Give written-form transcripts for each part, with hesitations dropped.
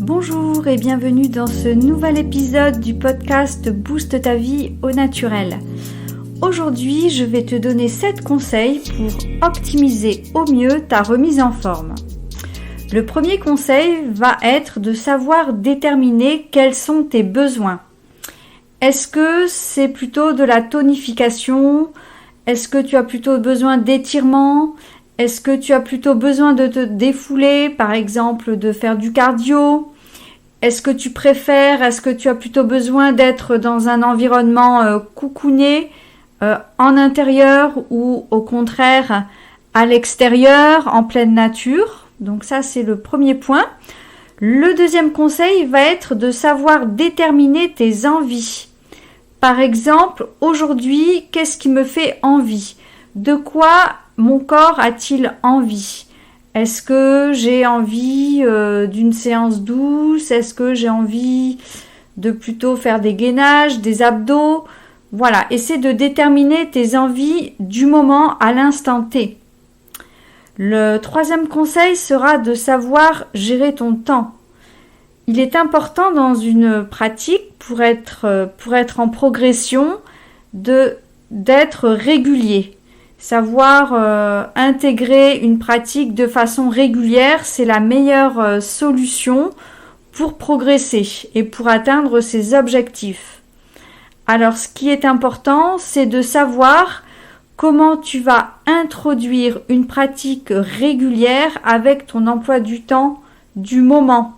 Bonjour et bienvenue dans ce nouvel épisode du podcast Booste ta vie au naturel. Aujourd'hui, je vais te donner 7 conseils pour optimiser au mieux ta remise en forme. Le premier conseil va être de savoir déterminer quels sont tes besoins. Est-ce que c'est plutôt de la tonification? Est-ce que tu as plutôt besoin d'étirement? Est-ce que tu as plutôt besoin de te défouler, par exemple de faire du cardio? Est-ce que tu as plutôt besoin d'être dans un environnement cocooné en intérieur ou au contraire à l'extérieur, en pleine nature? Donc ça, c'est le premier point. Le deuxième conseil va être de savoir déterminer tes envies. Par exemple, aujourd'hui, qu'est-ce qui me fait envie? De quoi mon corps a-t-il envie? Est-ce que j'ai envie d'une séance douce? Est-ce que j'ai envie de plutôt faire des gainages, des abdos? Voilà, essaie de déterminer tes envies du moment à l'instant T. Le troisième conseil sera de savoir gérer ton temps. Il est important dans une pratique pour être en progression d'être régulier. Savoir intégrer une pratique de façon régulière, c'est la meilleure solution pour progresser et pour atteindre ses objectifs. Alors, ce qui est important, c'est de savoir comment tu vas introduire une pratique régulière avec ton emploi du temps du moment.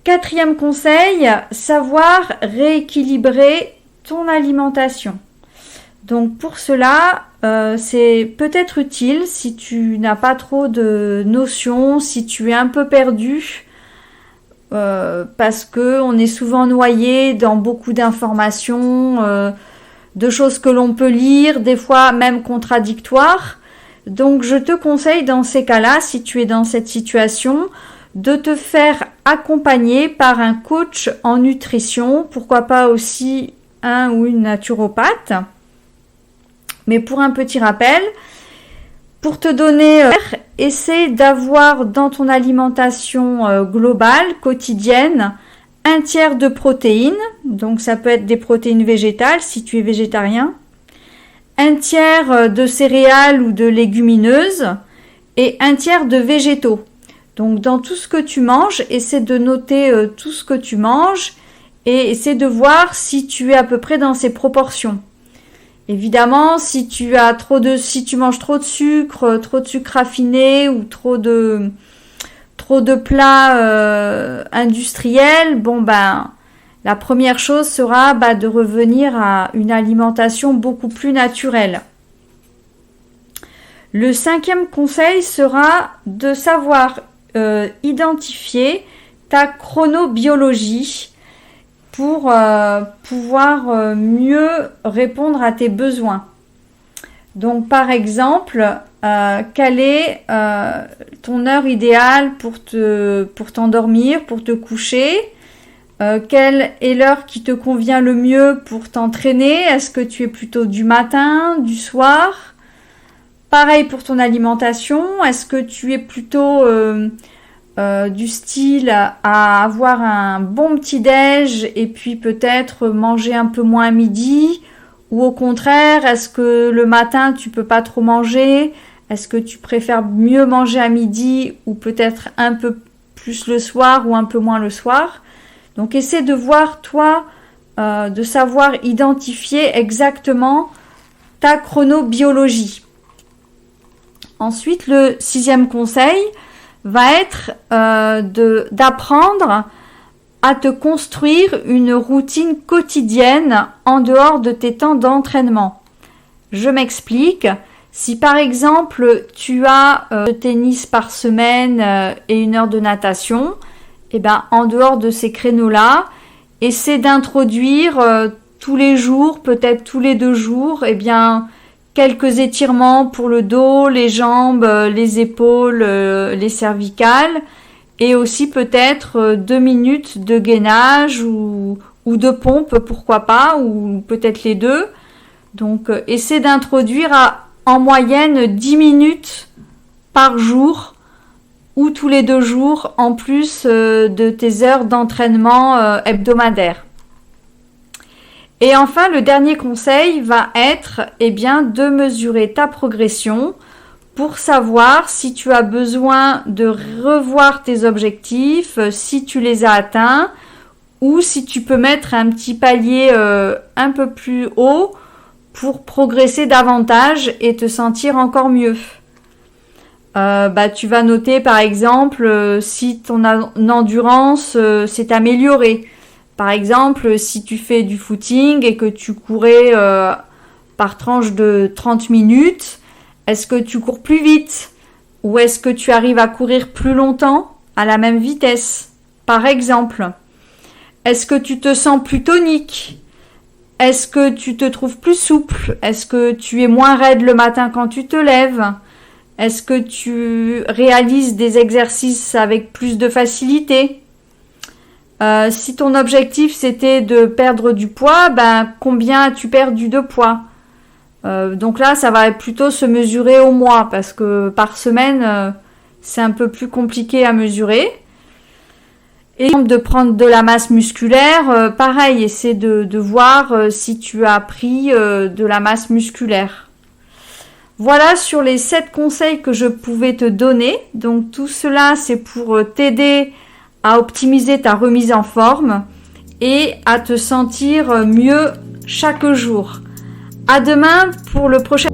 Quatrième conseil, savoir rééquilibrer ton alimentation. Donc pour cela, c'est peut-être utile si tu n'as pas trop de notions, si tu es un peu perdu, parce que on est souvent noyé dans beaucoup d'informations, de choses que l'on peut lire, des fois même contradictoires. Donc je te conseille dans ces cas-là, si tu es dans cette situation, de te faire accompagner par un coach en nutrition, pourquoi pas aussi un ou une naturopathe. Mais pour un petit rappel, pour te donner, essaie d'avoir dans ton alimentation globale, quotidienne, un tiers de protéines, donc ça peut être des protéines végétales si tu es végétarien, un tiers de céréales ou de légumineuses et un tiers de végétaux. Donc dans tout ce que tu manges, essaie de noter tout ce que tu manges et essaie de voir si tu es à peu près dans ces proportions. Évidemment, si tu manges trop de sucre raffiné ou trop de plats industriels, la première chose sera de revenir à une alimentation beaucoup plus naturelle. Le cinquième conseil sera de savoir identifier ta chronobiologie pour pouvoir mieux répondre à tes besoins. Donc par exemple, quelle est ton heure idéale pour t'endormir, pour te coucher? Quelle est l'heure qui te convient le mieux pour t'entraîner? Est-ce que tu es plutôt du matin, du soir? Pareil pour ton alimentation, est-ce que tu es plutôt du style à avoir un bon petit-déj et puis peut-être manger un peu moins à midi? Ou au contraire, est-ce que le matin tu peux pas trop manger? Est-ce que tu préfères mieux manger à midi ou peut-être un peu plus le soir ou un peu moins le soir? Donc essaie de voir toi, de savoir identifier exactement ta chronobiologie. Ensuite, le sixième conseil va être d'apprendre à te construire une routine quotidienne en dehors de tes temps d'entraînement. Je m'explique. Si par exemple tu as 2 tennis par semaine et 1 heure de natation, en dehors de ces créneaux-là, essaie d'introduire tous les jours, peut-être tous les 2 jours, quelques étirements pour le dos, les jambes, les épaules, les cervicales, et aussi peut-être 2 minutes de gainage ou de pompe, pourquoi pas, ou peut-être les deux. Donc essaie d'introduire en moyenne 10 minutes par jour ou tous les 2 jours en plus de tes heures d'entraînement hebdomadaires. Et enfin, le dernier conseil va être de mesurer ta progression pour savoir si tu as besoin de revoir tes objectifs, si tu les as atteints ou si tu peux mettre un petit palier un peu plus haut pour progresser davantage et te sentir encore mieux. Tu vas noter par exemple si ton endurance s'est améliorée. Par exemple, si tu fais du footing et que tu courais par tranche de 30 minutes, est-ce que tu cours plus vite? Ou est-ce que tu arrives à courir plus longtemps à la même vitesse? Par exemple, est-ce que tu te sens plus tonique? Est-ce que tu te trouves plus souple? Est-ce que tu es moins raide le matin quand tu te lèves? Est-ce que tu réalises des exercices avec plus de facilité? Si ton objectif c'était de perdre du poids, combien as-tu perdu de poids? Donc là, ça va plutôt se mesurer au mois parce que par semaine, c'est un peu plus compliqué à mesurer. Et de prendre de la masse musculaire, pareil, essaie de voir si tu as pris de la masse musculaire. Voilà sur les 7 conseils que je pouvais te donner. Donc tout cela, c'est pour t'aider à optimiser ta remise en forme et à te sentir mieux chaque jour. À demain pour le prochain